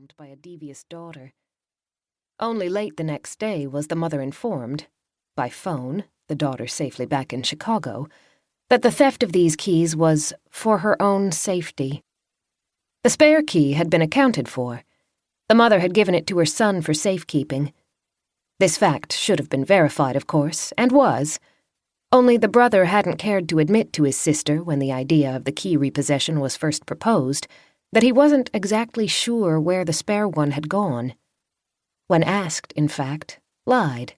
overwhelmed by a devious daughter. Only late the next day was the mother informed, by phone, the daughter safely back in Chicago, that the theft of these keys was for her own safety. The spare key had been accounted for. The mother had given it to her son for safekeeping. This fact should have been verified, of course, and was. Only the brother hadn't cared to admit to his sister when the idea of the key repossession was first proposed that he wasn't exactly sure where the spare one had gone. When asked, in fact, lied.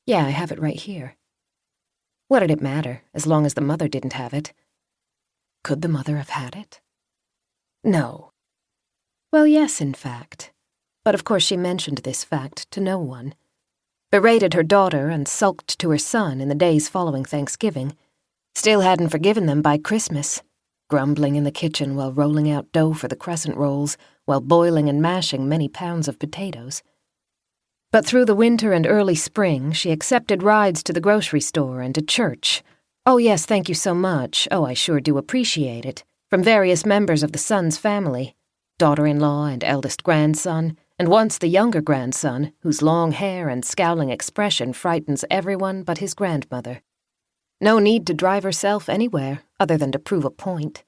Yeah, I have it right here. What did it matter, as long as the mother didn't have it? Could the mother have had it? No. Well, yes, in fact. But of course she mentioned this fact to no one. Berated her daughter and sulked to her son in the days following Thanksgiving. Still hadn't forgiven them by Christmas. Grumbling in the kitchen while rolling out dough for the crescent rolls, while boiling and mashing many pounds of potatoes. But through the winter and early spring, she accepted rides to the grocery store and to church. Oh yes, thank you so much. Oh, I sure do appreciate it. From various members of the son's family. Daughter-in-law and eldest grandson, and once the younger grandson, whose long hair and scowling expression frightens everyone but his grandmother. No need to drive herself anywhere, other than to prove a point.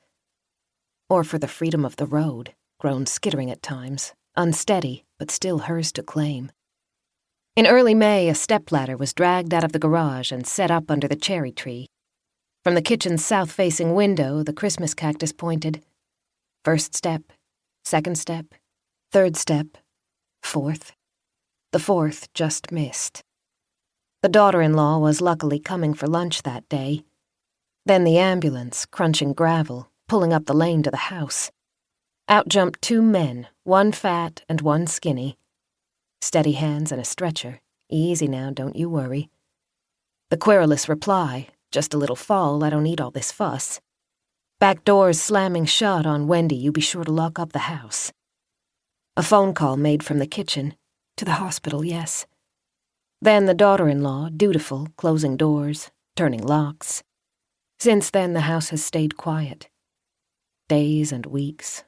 Or for the freedom of the road, grown skittering at times, unsteady, but still hers to claim. In early May, a stepladder was dragged out of the garage and set up under the cherry tree. From the kitchen's south-facing window, the Christmas cactus pointed. First step, second step, third step, fourth. The fourth just missed. The daughter-in-law was luckily coming for lunch that day. Then the ambulance, crunching gravel, pulling up the lane to the house. Out jumped two men, one fat and one skinny. Steady hands and a stretcher. Easy now, don't you worry. The querulous reply, just a little fall, I don't need all this fuss. Back doors slamming shut on Wendy, you be sure to lock up the house. A phone call made from the kitchen. To the hospital, yes. Then the daughter-in-law, dutiful, closing doors, turning locks. Since then the house has stayed quiet. Days and weeks.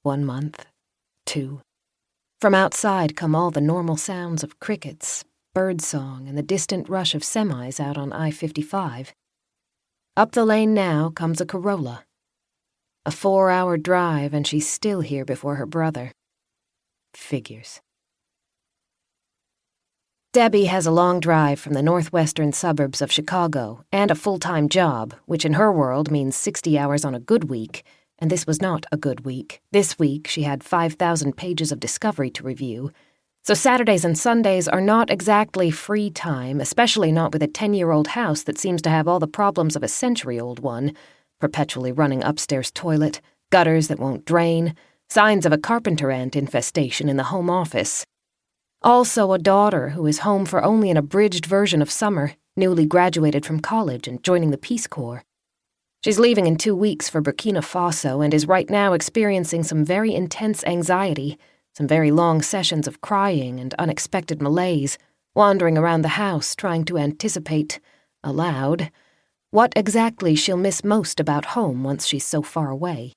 1 month. 2. From outside come all the normal sounds of crickets, birdsong, and the distant rush of semis out on I-55. Up the lane now comes a Corolla. A 4-hour drive, and she's still here before her brother. Figures. Debbie has a long drive from the northwestern suburbs of Chicago and a full-time job, which in her world means 60 hours on a good week, and this was not a good week. This week she had 5,000 pages of discovery to review, so Saturdays and Sundays are not exactly free time, especially not with a 10-year-old house that seems to have all the problems of a century-old one, perpetually running upstairs toilet, gutters that won't drain, signs of a carpenter ant infestation in the home office. Also a daughter who is home for only an abridged version of summer, newly graduated from college and joining the Peace Corps. She's leaving in 2 weeks for Burkina Faso and is right now experiencing some very intense anxiety, some very long sessions of crying and unexpected malaise, wandering around the house trying to anticipate, aloud, what exactly she'll miss most about home once she's so far away.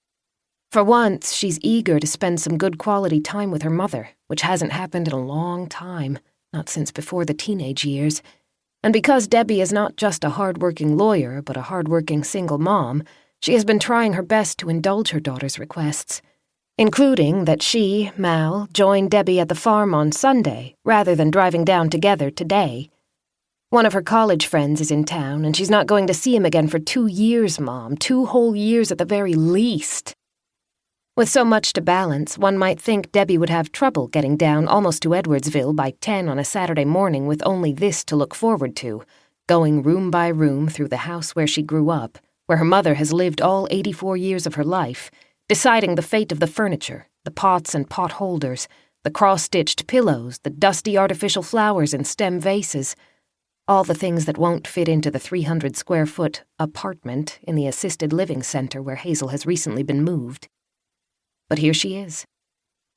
For once, she's eager to spend some good quality time with her mother, which hasn't happened in a long time, not since before the teenage years. And because Debbie is not just a hard-working lawyer, but a hard-working single mom, she has been trying her best to indulge her daughter's requests, including that she, Mal, join Debbie at the farm on Sunday, rather than driving down together today. One of her college friends is in town, and she's not going to see him again for 2 years, Mom, 2 whole years at the very least. With so much to balance, one might think Debbie would have trouble getting down almost to Edwardsville by 10 on a Saturday morning with only this to look forward to, going room by room through the house where she grew up, where her mother has lived all 84 years of her life, deciding the fate of the furniture, the pots and pot holders, the cross-stitched pillows, the dusty artificial flowers in stem vases, all the things that won't fit into the 300-square-foot apartment in the assisted living center where Hazel has recently been moved. But here she is.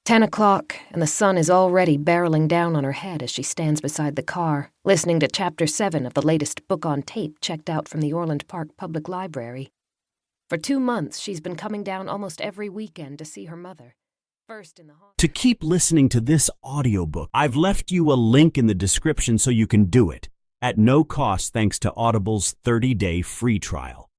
10 o'clock, and the sun is already barreling down on her head as she stands beside the car, listening to Chapter 7 of the latest book on tape checked out from the Orland Park Public Library. For 2 months, she's been coming down almost every weekend to see her mother. First in the hospital. To keep listening to this audiobook, I've left you a link in the description so you can do it, at no cost thanks to Audible's 30-day free trial.